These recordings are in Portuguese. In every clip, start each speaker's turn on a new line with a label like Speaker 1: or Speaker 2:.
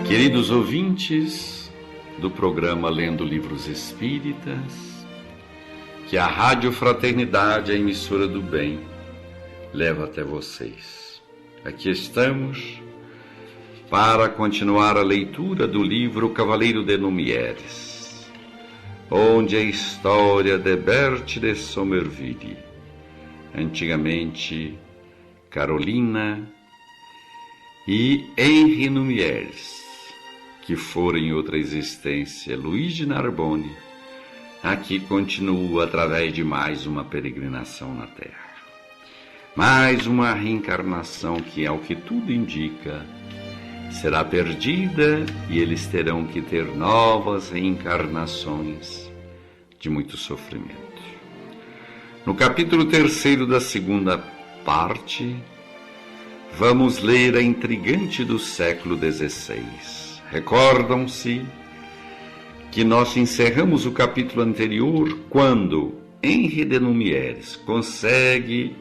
Speaker 1: Queridos ouvintes do programa Lendo Livros Espíritas, que a Rádio Fraternidade, a emissora do bem, leva até vocês. Aqui estamos para continuar a leitura do livro Cavaleiro de Lumieres, onde a história de Berthe de Sommerville, antigamente Carolina, e Henri Lumieres, que fora em outra existência Luiz de Narbonne, aqui continua através de mais uma peregrinação na Terra. Mais uma reencarnação que, ao que tudo indica, será perdida e eles terão que ter novas reencarnações de muito sofrimento. No capítulo 3º da segunda parte, vamos ler a intrigante do século XVI. Recordam-se que nós encerramos o capítulo anterior quando Henri de Lumieres consegue,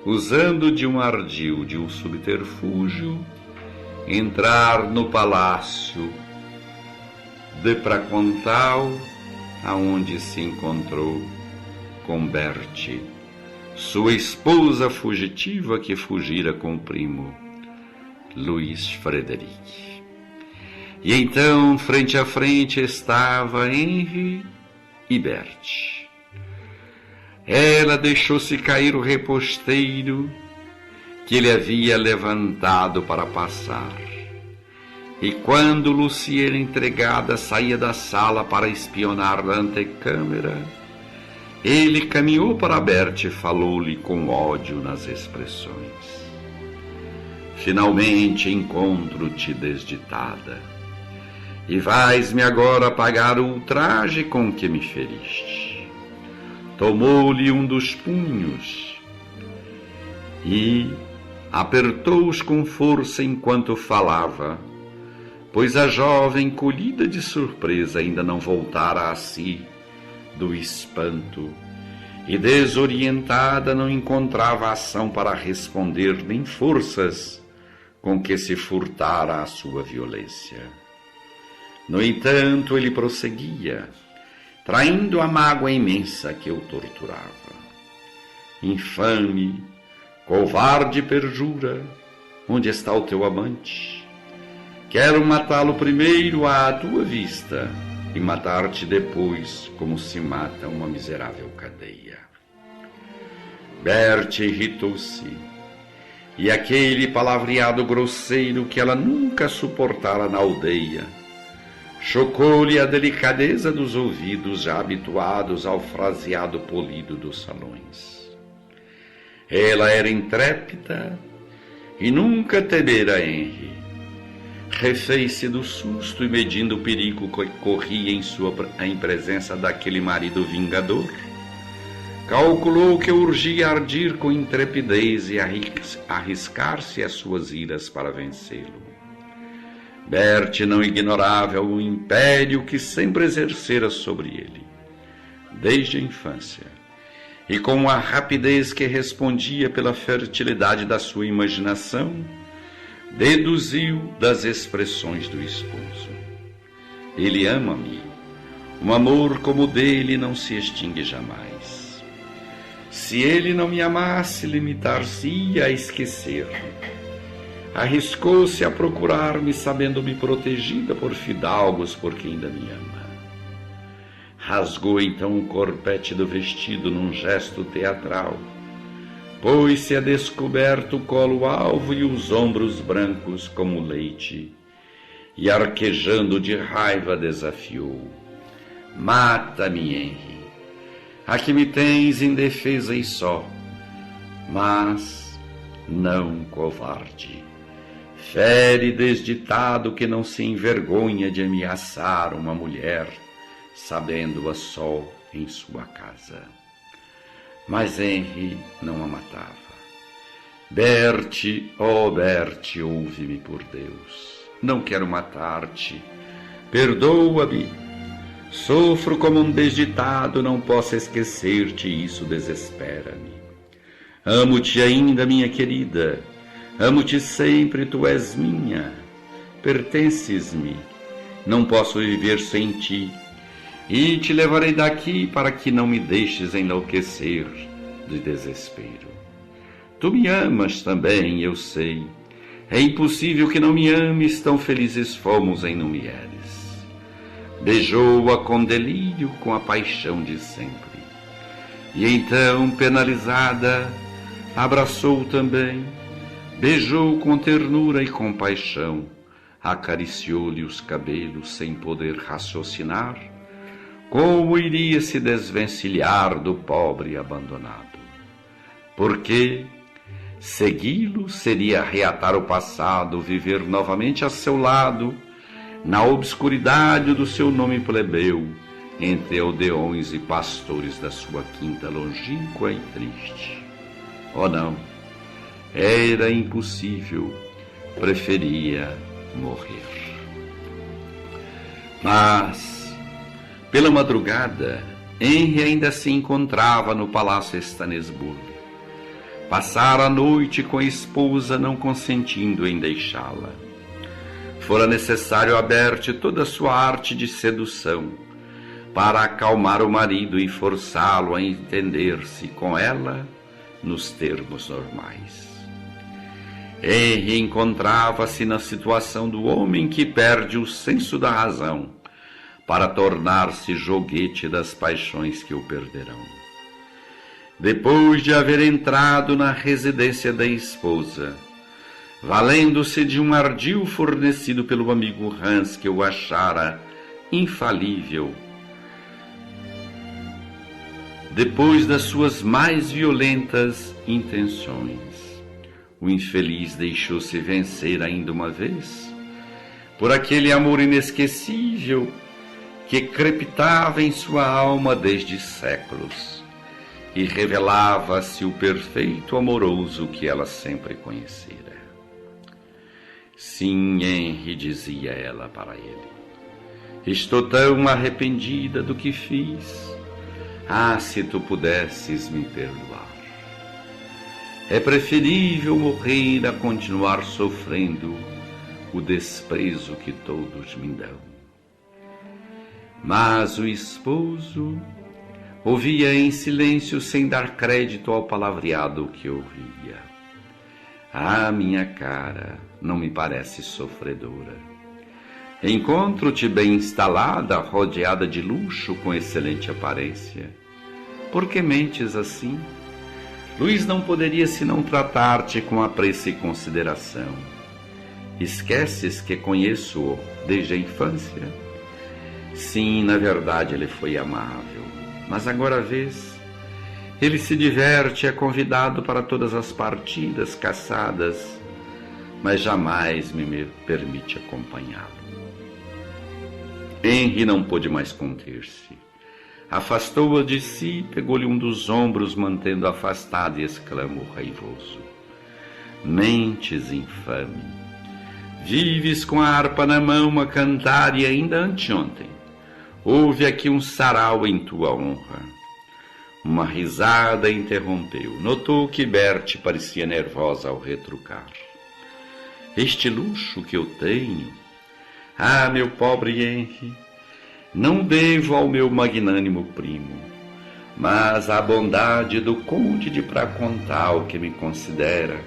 Speaker 1: usando de um ardil, de um subterfúgio, entrar no palácio de Pracontal, aonde se encontrou com Berthe, sua esposa fugitiva que fugira com o primo Luiz Frederic. E então, frente a frente, estava Henri e Berthe. Ela deixou-se cair o reposteiro que ele havia levantado para passar. E quando Luciene, entregada, saía da sala para espionar na antecâmara, ele caminhou para Berthe e falou-lhe com ódio nas expressões: finalmente encontro-te desditada, e vais-me agora pagar o ultraje com que me feriste. Tomou-lhe um dos punhos e apertou-os com força enquanto falava, pois a jovem, colhida de surpresa, ainda não voltara a si do espanto e, desorientada, não encontrava ação para responder, nem forças com que se furtara a sua violência. No entanto, ele prosseguia, traindo a mágoa imensa que o torturava. Infame, covarde perjura, onde está o teu amante? Quero matá-lo primeiro à tua vista e matar-te depois, como se mata uma miserável cadeia. Berthe irritou-se, e aquele palavreado grosseiro que ela nunca suportara na aldeia chocou-lhe a delicadeza dos ouvidos já habituados ao fraseado polido dos salões. Ela era intrépida e nunca temera Henri. Refez-se do susto e, medindo o perigo que corria em presença daquele marido vingador, calculou que urgia ardir com intrepidez e arriscar-se às suas iras para vencê-lo. Berthe não ignorava o império que sempre exercera sobre ele, desde a infância, e com a rapidez que respondia pela fertilidade da sua imaginação, deduziu das expressões do esposo: ele ama-me, um amor como o dele não se extingue jamais. Se ele não me amasse, limitar-se-ia a esquecer-me. Arriscou-se a procurar-me, sabendo-me protegida por fidalgos, porque ainda me ama. Rasgou então o corpete do vestido num gesto teatral, pôs-se a descoberto o colo alvo e os ombros brancos como leite, e arquejando de raiva desafiou: mata-me, Henri, aqui me tens indefesa e só, mas não covarde. Fere desditado que não se envergonha de ameaçar uma mulher, sabendo-a só em sua casa. Mas Henri não a matava. Berthe, oh Berthe, ouve-me por Deus. Não quero matar-te. Perdoa-me. Sofro como um desditado, não posso esquecer-te, e isso desespera-me. Amo-te ainda, minha querida. Amo-te sempre, tu és minha. pertences-me, não posso viver sem ti, e te levarei daqui para que não me deixes enlouquecer de desespero. Tu me amas também, eu sei. É impossível que não me ames, tão felizes fomos em não me eres. Beijou-a com delírio, com a paixão de sempre. E então, penalizada, abraçou também, beijou com ternura e compaixão, acariciou-lhe os cabelos sem poder raciocinar, como iria se desvencilhar do pobre abandonado. Porque segui-lo seria reatar o passado, viver novamente a seu lado, na obscuridade do seu nome plebeu, entre aldeões e pastores da sua quinta longínqua e triste. Oh não, era impossível, preferia morrer. Mas, pela madrugada, Henri ainda se encontrava no Palácio Stannisburg. Passara a noite com a esposa, não consentindo em deixá-la. Fora necessário aberte toda a sua arte de sedução, para acalmar o marido e forçá-lo a entender-se com ela nos termos normais. Henri encontrava-se na situação do homem que perde o senso da razão para tornar-se joguete das paixões que o perderão. Depois de haver entrado na residência da esposa, valendo-se de um ardil fornecido pelo amigo Hans, que o achara infalível, depois das suas mais violentas intenções, o infeliz deixou-se vencer ainda uma vez por aquele amor inesquecível que crepitava em sua alma desde séculos e revelava-se o perfeito amoroso que ela sempre conhecera. Sim, Henri, dizia ela para ele, estou tão arrependida do que fiz. Ah, se tu pudesses me perdoar. É preferível morrer a continuar sofrendo o desprezo que todos me dão. Mas o esposo ouvia em silêncio, sem dar crédito ao palavreado que ouvia. Ah, minha cara, não me parece sofredora. Encontro-te bem instalada, rodeada de luxo, com excelente aparência. Por que mentes assim? Luís não poderia senão tratar-te com apreço e consideração. Esqueces que conheço-o desde a infância? Sim, na verdade ele foi amável, mas agora vês, ele se diverte, é convidado para todas as partidas, caçadas, mas jamais me permite acompanhá-lo. Henri não pôde mais conter-se. Afastou-a de si, pegou-lhe um dos ombros, mantendo afastada, e exclamou raivoso: mentes, infame! Vives com a harpa na mão a cantar, e ainda anteontem houve aqui um sarau em tua honra. Uma risada interrompeu. Notou que Bertie parecia nervosa ao retrucar. Este luxo que eu tenho, ah, meu pobre Henri, não devo ao meu magnânimo primo, mas à bondade do conde de Pracontal, que me considera,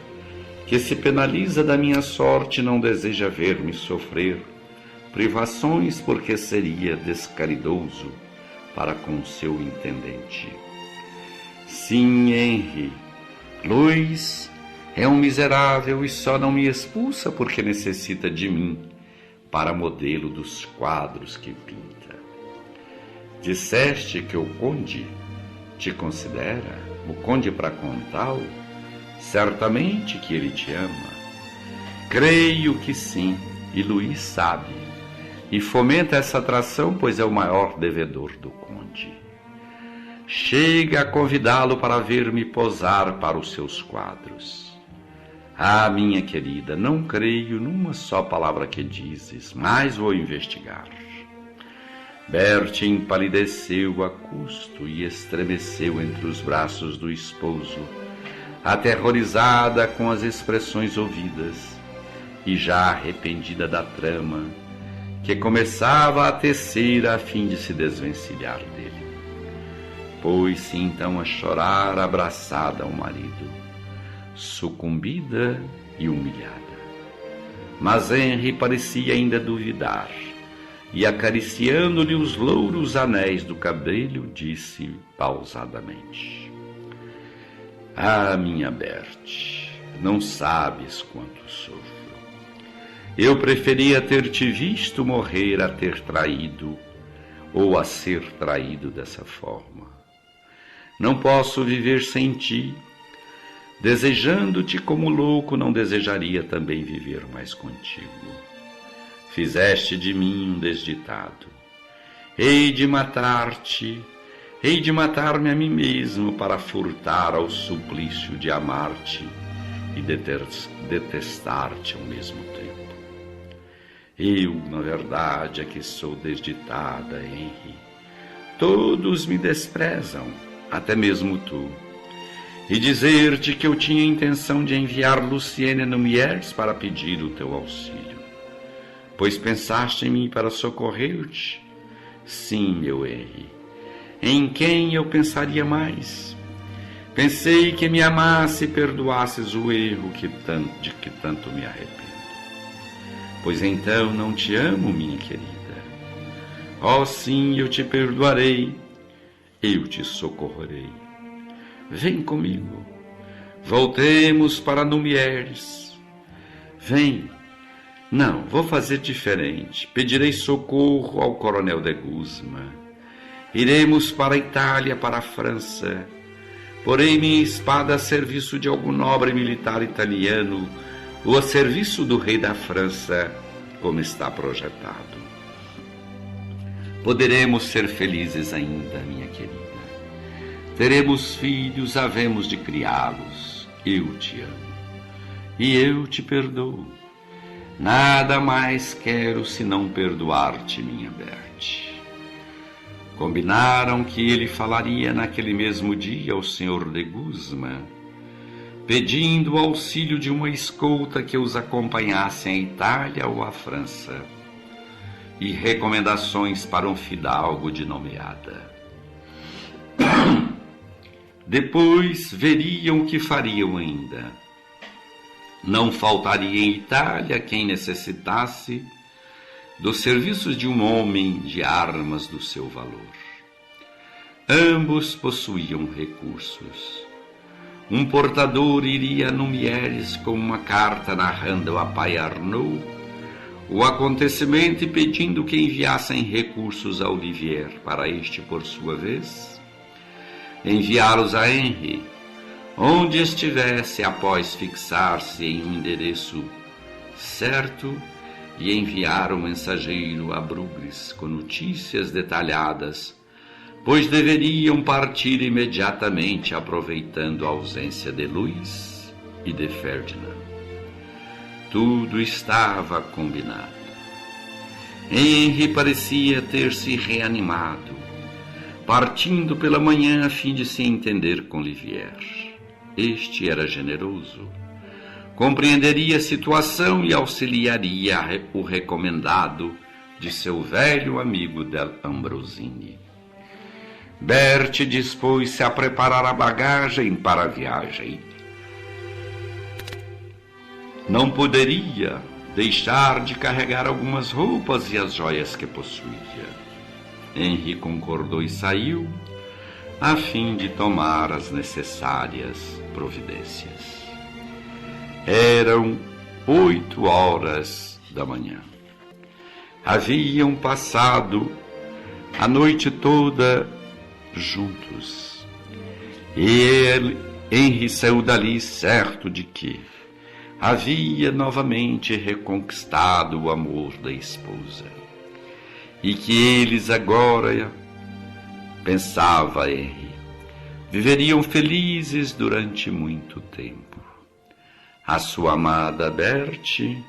Speaker 1: que se penaliza da minha sorte, não deseja ver-me sofrer privações, porque seria descaridoso para com seu intendente. Sim, Henri, Luís é um miserável e só não me expulsa porque necessita de mim para modelo dos quadros que pinta. Disseste que o conde te considera, o conde Pracontal? Certamente que ele te ama. Creio que sim, e Luís sabe, e fomenta essa atração, pois é o maior devedor do conde. Chega a convidá-lo para ver-me posar para os seus quadros. Ah, minha querida, não creio numa só palavra que dizes, mas vou investigar. Bertie empalideceu a custo e estremeceu entre os braços do esposo, aterrorizada com as expressões ouvidas, e já arrependida da trama, que começava a tecer a fim de se desvencilhar dele. Pôs-se então a chorar abraçada ao marido, sucumbida e humilhada. Mas Henri parecia ainda duvidar, e acariciando-lhe os louros anéis do cabelo, disse pausadamente: "Ah, minha Berthe, não sabes quanto sofro. Eu preferia ter te visto morrer a ter traído, ou a ser traído dessa forma. Não posso viver sem ti. Desejando-te como louco, não desejaria também viver mais contigo. Fizeste de mim um desditado. Hei de matar-te, hei de matar-me a mim mesmo para furtar ao suplício de amar-te e detestar-te ao mesmo tempo. Eu, na verdade, é que sou desditada, Henri. Todos me desprezam, até mesmo tu. E dizer-te que eu tinha intenção de enviar Lucienne Numières para pedir o teu auxílio. Pois pensaste em mim para socorrer-te? Sim, meu Henri. Em quem eu pensaria mais? Pensei que me amasse e perdoasses o erro de que tanto me arrependo. Pois então não te amo, minha querida. Oh, sim, eu te perdoarei, eu te socorrerei. Vem comigo, voltemos para Numières. Vem. Não, vou fazer diferente. Pedirei socorro ao coronel de Guzman. Iremos para a Itália, para a França. Porei minha espada a serviço de algum nobre militar italiano ou a serviço do rei da França, como está projetado. Poderemos ser felizes ainda, minha querida. Teremos filhos, havemos de criá-los. Eu te amo. E eu te perdoo. Nada mais quero senão perdoar-te, minha Berthe. Combinaram que ele falaria naquele mesmo dia ao Sr. de Guzman, pedindo o auxílio de uma escolta que os acompanhasse à Itália ou à França, e recomendações para um fidalgo de nomeada. Depois veriam o que fariam ainda. Não faltaria em Itália quem necessitasse dos serviços de um homem de armas do seu valor. Ambos possuíam recursos. Um portador iria a Numières com uma carta narrando a pai Arnaud o acontecimento e pedindo que enviassem recursos a Olivier, para este, por sua vez, enviá-los a Henri, onde estivesse, após fixar-se em um endereço certo, e enviar um mensageiro a Bruges com notícias detalhadas, pois deveriam partir imediatamente, aproveitando a ausência de Louis e de Ferdinand. Tudo estava combinado. Henri parecia ter se reanimado, partindo pela manhã a fim de se entender com Olivier. Este era generoso, compreenderia a situação e auxiliaria o recomendado de seu velho amigo Ambrosini. Berthe dispôs-se a preparar a bagagem para a viagem. Não poderia deixar de carregar algumas roupas e as joias que possuía. Henri concordou e saiu, a fim de tomar as necessárias providências. Eram 8 da manhã. Haviam passado a noite toda juntos. E Henri saiu dali certo de que havia novamente reconquistado o amor da esposa, e que eles agora, pensava Henri, viveriam felizes durante muito tempo. A sua amada Berthe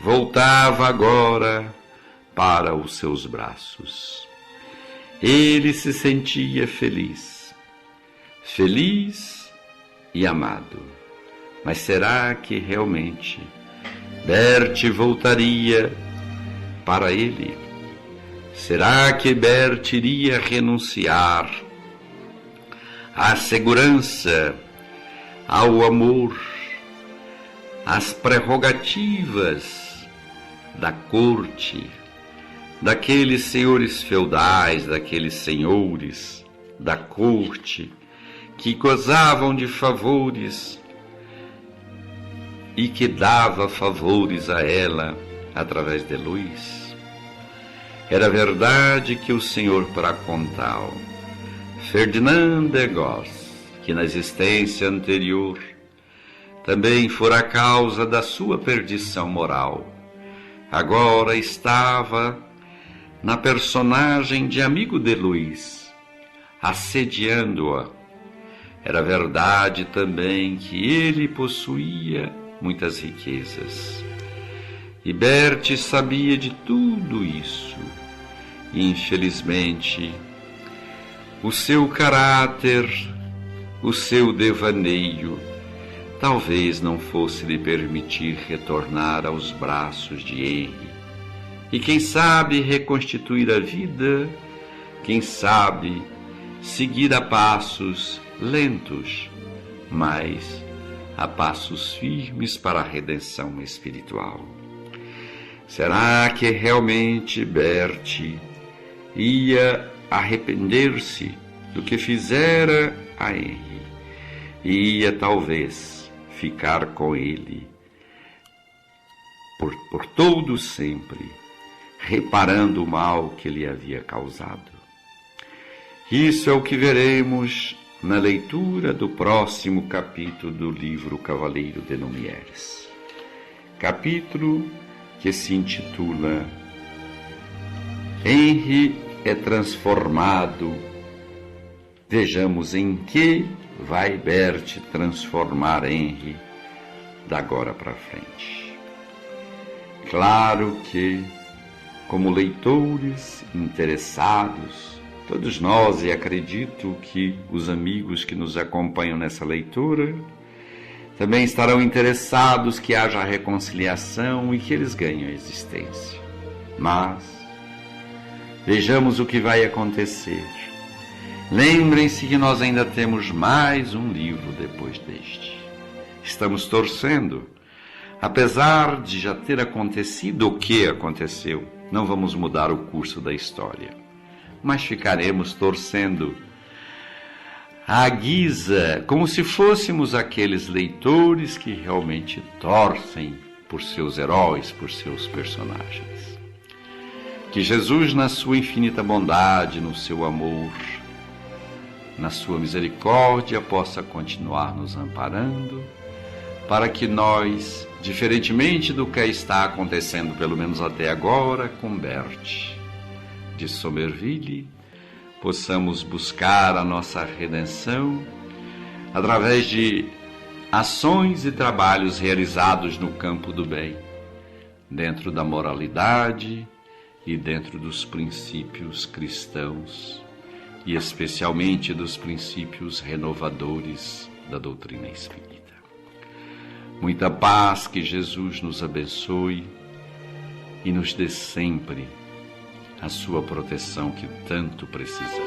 Speaker 1: voltava agora para os seus braços. Ele se sentia feliz e amado. Mas será que realmente Berti voltaria para ele? Será que Berti iria renunciar à segurança, ao amor, às prerrogativas da corte, daqueles senhores feudais, daqueles senhores da corte que gozavam de favores e que dava favores a ela através de Luís? Era verdade que o senhor Pracontal, Ferdinand de Goes, que na existência anterior também fora a causa da sua perdição moral, agora estava na personagem de amigo de Luís, assediando-a. Era verdade também que ele possuía muitas riquezas. E Berti sabia de tudo isso. E, infelizmente, o seu caráter, o seu devaneio, talvez não fosse lhe permitir retornar aos braços de Henri. E quem sabe reconstituir a vida, quem sabe seguir a passos lentos, mas a passos firmes para a redenção espiritual. Será que realmente Berti ia arrepender-se do que fizera a Henri? Ia talvez ficar com ele por todo sempre, reparando o mal que lhe havia causado? Isso é o que veremos na leitura do próximo capítulo do livro Cavaleiro de Lumieres. Capítulo que se intitula Henri é transformado. Vejamos em que vai Berti transformar Henri da agora para frente. Claro que, como leitores interessados, todos nós, e acredito que os amigos que nos acompanham nessa leitura também estarão interessados que haja a reconciliação e que eles ganhem a existência. Mas vejamos o que vai acontecer. Lembrem-se que nós ainda temos mais um livro depois deste. Estamos torcendo. Apesar de já ter acontecido o que aconteceu, não vamos mudar o curso da história, mas ficaremos torcendo à guisa, como se fôssemos aqueles leitores que realmente torcem por seus heróis, por seus personagens. Que Jesus, na sua infinita bondade, no seu amor, na sua misericórdia, possa continuar nos amparando, para que nós, diferentemente do que está acontecendo, pelo menos até agora, com Berti de Somerville, possamos buscar a nossa redenção através de ações e trabalhos realizados no campo do bem, dentro da moralidade e dentro dos princípios cristãos, e especialmente dos princípios renovadores da doutrina espírita. Muita paz, que Jesus nos abençoe e nos dê sempre a sua proteção que tanto precisamos.